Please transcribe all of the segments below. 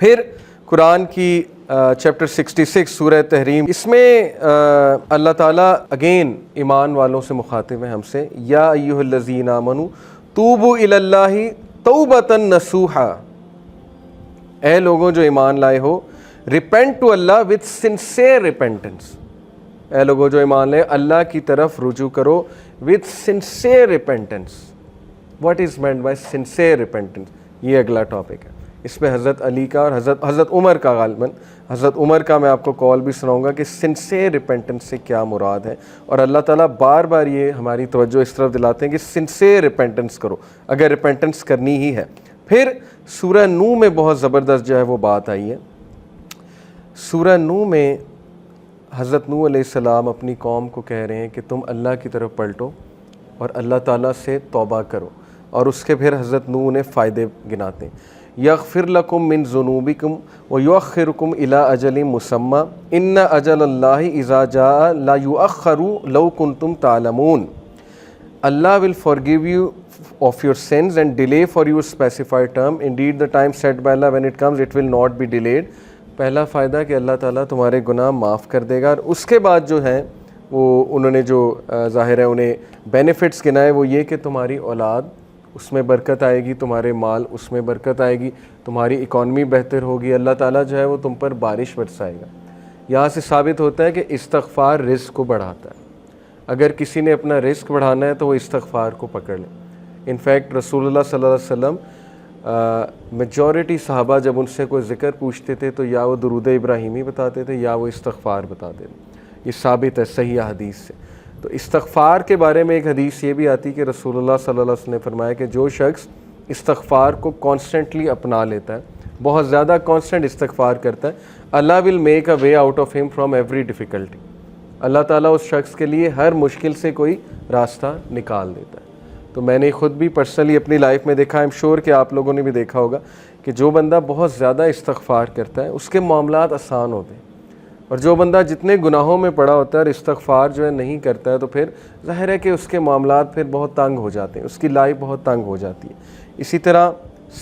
پھر قرآن کی چیپٹر 66 سورہ تحریم، اس میں اللہ تعالیٰ اگین ایمان والوں سے مخاطب ہے ہم سے، یا ایھا الذین آمنوا توبوا الی اللہ توبۃ نصوحا، اے لوگوں جو ایمان لائے ہو ریپینٹ ٹو اللہ وتھ سنسیئر ریپینٹنس، اے لوگوں جو ایمان لائے اللہ کی طرف رجوع کرو with sincere repentance. What is meant by sincere repentance? یہ اگلا ٹاپک ہے، اس پہ حضرت علی کا اور حضرت عمر کا، غالباً حضرت عمر کا میں آپ کو کال بھی سناؤں گا کہ سنسیئر ریپینٹنس سے کیا مراد ہے، اور اللہ تعالیٰ بار بار یہ ہماری توجہ اس طرف دلاتے ہیں کہ سنسیئر ریپینٹنس کرو اگر ریپینٹنس کرنی ہی ہے۔ پھر سورہ نوح میں بہت زبردست جو ہے وہ بات آئی ہے۔ سورہ نوح میں حضرت نوح علیہ السلام اپنی قوم کو کہہ رہے ہیں کہ تم اللہ کی طرف پلٹو اور اللہ تعالیٰ سے توبہ کرو، اور اس کے پھر حضرت نوح نے فائدے گناتے ہیں، یغفر لکم من ذنوبکم ویؤخرکم الی اجل مسمی ان اجل اللہ اذا جاء لا یؤخر لو کنتم تعلمون۔ Allah will forgive you of your sins and delay for you a specified term. Indeed, the time set by Allah, when it comes, it will not be delayed. پہلا فائدہ کہ اللہ تعالیٰ تمہارے گناہ معاف کر دے گا، اور اس کے بعد جو ہیں وہ انہوں نے جو ظاہر ہے انہیں بینیفٹس گنائے، وہ یہ کہ تمہاری اولاد اس میں برکت آئے گی، تمہارے مال اس میں برکت آئے گی، تمہاری اکانومی بہتر ہوگی، اللہ تعالیٰ جو ہے وہ تم پر بارش برسائے گا۔ یہاں سے ثابت ہوتا ہے کہ استغفار رزق کو بڑھاتا ہے۔ اگر کسی نے اپنا رزق بڑھانا ہے تو وہ استغفار کو پکڑ لے۔ انفیکٹ رسول اللہ صلی اللہ علیہ وسلم میجورٹی صحابہ جب ان سے کوئی ذکر پوچھتے تھے تو یا وہ درود ابراہیمی بتاتے تھے یا وہ استغفار بتاتے تھے۔ یہ ثابت ہے صحیح حدیث سے۔ تو استغفار کے بارے میں ایک حدیث یہ بھی آتی کہ رسول اللہ صلی اللہ علیہ وسلم نے فرمایا کہ جو شخص استغفار کو کانسٹنٹلی اپنا لیتا ہے، بہت زیادہ کانسٹنٹ استغفار کرتا ہے، اللہ will make a way out of him from every difficulty, اللہ تعالیٰ اس شخص کے لیے ہر مشکل سے کوئی راستہ نکال دیتا ہے۔ تو میں نے خود بھی پرسنلی اپنی لائف میں دیکھا، ایم شور کہ آپ لوگوں نے بھی دیکھا ہوگا کہ جو بندہ بہت زیادہ استغفار کرتا ہے اس کے معاملات آسان ہوتے ہیں، اور جو بندہ جتنے گناہوں میں پڑا ہوتا ہے اور استغفار جو ہے نہیں کرتا ہے تو پھر ظاہر ہے کہ اس کے معاملات پھر بہت تنگ ہو جاتے ہیں، اس کی لائف بہت تنگ ہو جاتی ہے۔ اسی طرح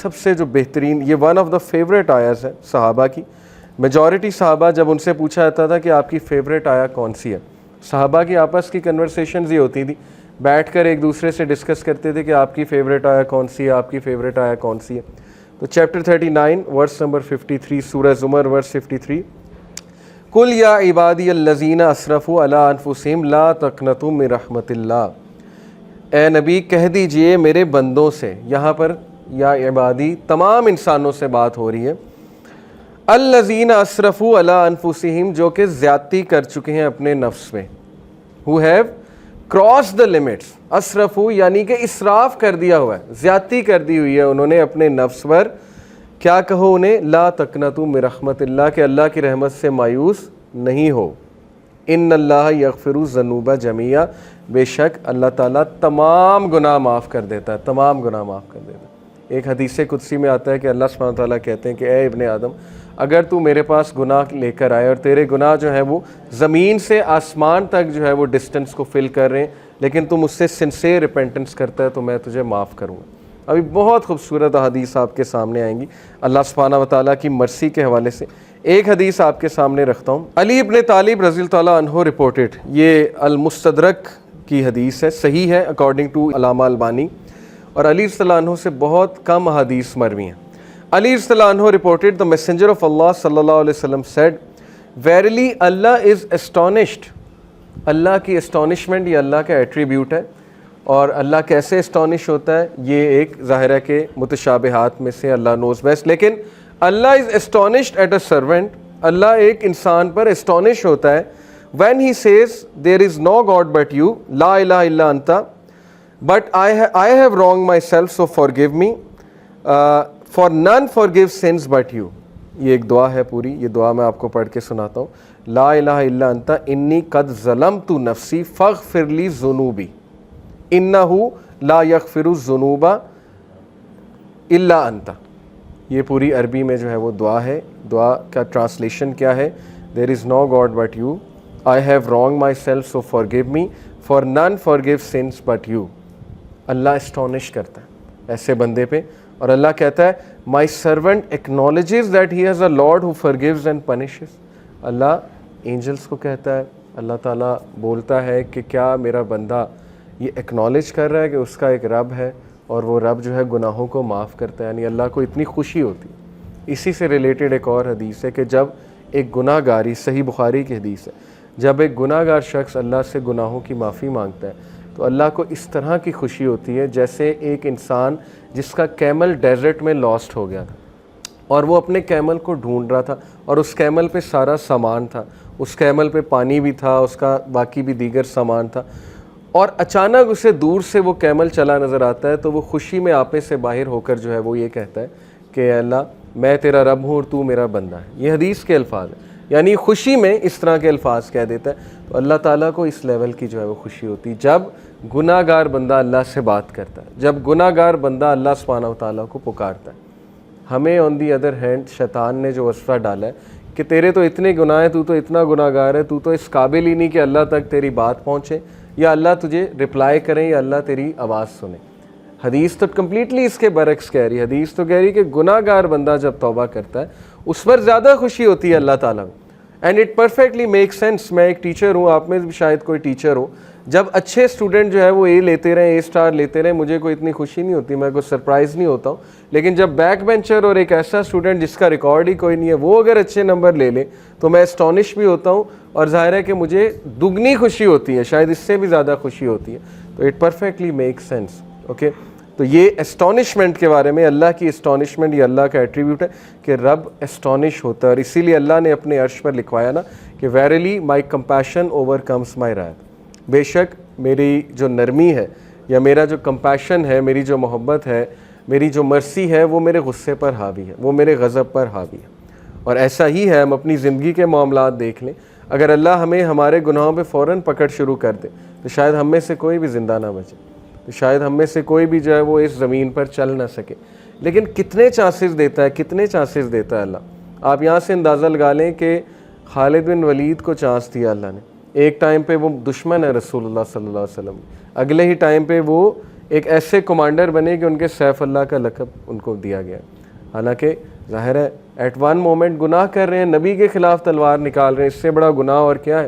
سب سے جو بہترین، یہ ون آف دا فیوریٹ آیاز ہے صحابہ کی، میجورٹی صحابہ جب ان سے پوچھا جاتا تھا کہ آپ کی فیوریٹ آیا کون سی ہے، صحابہ کی آپس کی کنورسیشنز یہ ہوتی تھی، بیٹھ کر ایک دوسرے سے ڈسکس کرتے تھے کہ آپ کی فیوریٹ آیا کون سی ہے، آپ کی فیوریٹ آیا کون سی ہے۔ تو چیپٹر 39 ورس نمبر 53 سورہ زمر ورس 53، قل یا عبادی الذین اسرفوا علی انفسہم لا تقنطوا من رحمت اللہ، اے نبی کہہ دیجئے میرے بندوں سے، یہاں پر یا عبادی تمام انسانوں سے بات ہو رہی ہے، الذین اسرفوا علی انفسہم جو کہ زیادتی کر چکے ہیں اپنے نفس میں، who have crossed the limits، اسرفوا یعنی کہ اسراف کر دیا ہوا ہے، زیادتی کر دی ہوئی ہے انہوں نے اپنے نفس پر، کیا کہو انہیں، لا تقنطوا من رحمت اللہ، کہ اللہ کی رحمت سے مایوس نہیں ہو، ان اللہ یغفر الذنوب جميعا، بے شک اللہ تعالیٰ تمام گناہ معاف کر دیتا ہے، تمام گناہ معاف کر دیتا ہے۔ ایک حدیث قدسی میں آتا ہے کہ اللہ سبحانہ تعالیٰ کہتے ہیں کہ اے ابن آدم، اگر تو میرے پاس گناہ لے کر آئے اور تیرے گناہ جو ہے وہ زمین سے آسمان تک جو ہے وہ ڈسٹنس کو فل کر رہے ہیں، لیکن تم اس سے سنسیئر ریپینٹنس کرتا ہے تو میں تجھے معاف کروں گا۔ ابھی بہت خوبصورت حدیث آپ کے سامنے آئیں گی اللہ سبحانہ و تعالیٰ کی مرسی کے حوالے سے۔ ایک حدیث آپ کے سامنے رکھتا ہوں، علی ابن طالب رضی اللہ تعالیٰ عنہ رپورٹڈ، یہ المستدرک کی حدیث ہے، صحیح ہے اکارڈنگ ٹو علامہ البانی، اور علی رضی اللہ عنہ سے بہت کم حدیث مروی ہیں۔ علی رضی اللہ عنہ reported the messenger of Allah صلی اللہ علیہ وسلم said verily Allah is astonished، اللہ کی astonishment یہ اللہ کا ایٹریبیوٹ ہے، اور اللہ کیسے اسٹانش ہوتا ہے یہ ایک ظاہر ہے کہ متشابہات میں سے اللہ knows best، لیکن اللہ is astonished at a servant، اللہ ایک انسان پر اسٹانش ہوتا ہے when he says there is no God but you لا الہ الا انت but I have wronged myself so forgive me for none forgive sins but you۔ یہ ایک دعا ہے پوری، یہ دعا میں آپ کو پڑھ کے سناتا ہوں، لا الہ الا انت انی قد ظلمت نفسی فاغفر لی ذنوبی انہ لا یغفر الذنوب الا انت۔ یہ پوری عربی میں جو ہے وہ دعا ہے، دعا کا ٹرانسلیشن کیا ہے، there is no God but you I have wronged myself so forgive me for none forgive sins but you۔ اللہ اسٹونش کرتا ہے ایسے بندے پہ، اور اللہ کہتا ہے my servant acknowledges that he has a lord who forgives and punishes. اللہ اینجلس کو کہتا ہے, اللہ تعالیٰ بولتا ہے کہ کیا میرا بندہ یہ ایکنالج کر رہا ہے کہ اس کا ایک رب ہے اور وہ رب جو ہے گناہوں کو معاف کرتا ہے. یعنی اللہ کو اتنی خوشی ہوتی ہے. اسی سے ریلیٹڈ ایک اور حدیث ہے کہ جب ایک گناہ گاری, صحیح بخاری کی حدیث ہے, جب ایک گناہ گار شخص اللہ سے گناہوں کی معافی مانگتا ہے تو اللہ کو اس طرح کی خوشی ہوتی ہے جیسے ایک انسان جس کا کیمل ڈیزرٹ میں لاسٹ ہو گیا تھا اور وہ اپنے کیمل کو ڈھونڈ رہا تھا اور اس کیمل پہ سارا سامان تھا, اس کیمل پہ پانی بھی تھا, اس کا باقی بھی دیگر سامان تھا, اور اچانک اسے دور سے وہ کیمل چلا نظر آتا ہے تو وہ خوشی میں آپے سے باہر ہو کر جو ہے وہ یہ کہتا ہے کہ اے اللہ میں تیرا رب ہوں اور تو میرا بندہ ہے. یہ حدیث کے الفاظ ہیں, یعنی خوشی میں اس طرح کے الفاظ کہہ دیتا ہے. تو اللہ تعالیٰ کو اس لیول کی جو ہے وہ خوشی ہوتی جب گناہ گار بندہ اللہ سے بات کرتا ہے, جب گناہ گار بندہ اللہ سبحانہ و تعالیٰ کو پکارتا ہے. ہمیں آن دی ادر ہینڈ شیطان نے جو وسوسہ ڈالا ہے کہ تیرے تو اتنے گناہ ہیں, تو اتنا گناہ گار ہے, تو اس قابل ہی نہیں کہ اللہ تک تیری بات پہنچے یا اللہ تجھے رپلائی کریں یا اللہ تیری آواز سنے. حدیث تو کمپلیٹلی اس کے برعکس کہہ رہی ہے. حدیث تو کہہ رہی ہے کہ گناہ گار بندہ جب توبہ کرتا ہے اس پر زیادہ خوشی ہوتی ہے اللہ تعالیٰ کو. And it perfectly make sense. میں ایک ٹیچر ہوں, آپ میں بھی شاید کوئی ٹیچر ہو. جب اچھے اسٹوڈنٹ جو ہے وہ اے لیتے رہیں, اے اسٹار لیتے رہیں, مجھے کوئی اتنی خوشی نہیں ہوتی, میں کوئی سرپرائز نہیں ہوتا ہوں. لیکن جب بیک بینچر اور ایک ایسا اسٹوڈنٹ جس کا ریکارڈ ہی کوئی نہیں ہے وہ اگر اچھے نمبر لے لے تو میں اسٹونش بھی ہوتا ہوں, اور ظاہر ہے کہ مجھے دگنی خوشی ہوتی ہے, شاید اس سے بھی زیادہ خوشی ہوتی ہے. تو it perfectly make sense. Okay, تو یہ اسٹونشمنٹ کے بارے میں, اللہ کی اسٹونشمنٹ یہ اللہ کا ایٹریبیوٹ ہے کہ رب اسٹونش ہوتا ہے, اور اسی لیے اللہ نے اپنے عرش پر لکھوایا نا کہ ویریلی مائی کمپیشن اوور کمس مائی رائت. بے شک میری جو نرمی ہے یا میرا جو کمپیشن ہے, میری جو محبت ہے, میری جو مرسی ہے وہ میرے غصے پر حاوی ہے, وہ میرے غضب پر حاوی ہے. اور ایسا ہی ہے, ہم اپنی زندگی کے معاملات دیکھ لیں, اگر اللہ ہمیں ہمارے گناہوں پہ فوراً پکڑ شروع کر دے تو شاید ہم میں سے کوئی بھی زندہ نہ بچے, تو شاید ہم میں سے کوئی بھی جو ہے وہ اس زمین پر چل نہ سکے. لیکن کتنے چانسز دیتا ہے, کتنے چانسز دیتا ہے اللہ. آپ یہاں سے اندازہ لگا لیں کہ خالد بن ولید کو چانس دیا اللہ نے. ایک ٹائم پہ وہ دشمن ہے رسول اللہ صلی اللہ علیہ وسلم, اگلے ہی ٹائم پہ وہ ایک ایسے کمانڈر بنے کہ ان کے سیف اللہ کا لقب ان کو دیا گیا. حالانکہ ظاہر ہے ایٹ ون مومنٹ گناہ کر رہے ہیں, نبی کے خلاف تلوار نکال رہے ہیں, اس سے بڑا گناہ اور کیا ہے.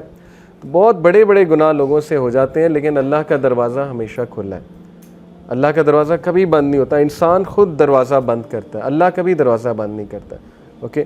تو بہت بڑے بڑے گناہ لوگوں سے ہو جاتے ہیں, لیکن اللہ کا دروازہ ہمیشہ کھلا ہے. اللہ کا دروازہ کبھی بند نہیں ہوتا, انسان خود دروازہ بند کرتا ہے, اللہ کبھی دروازہ بند نہیں کرتا. اوکے.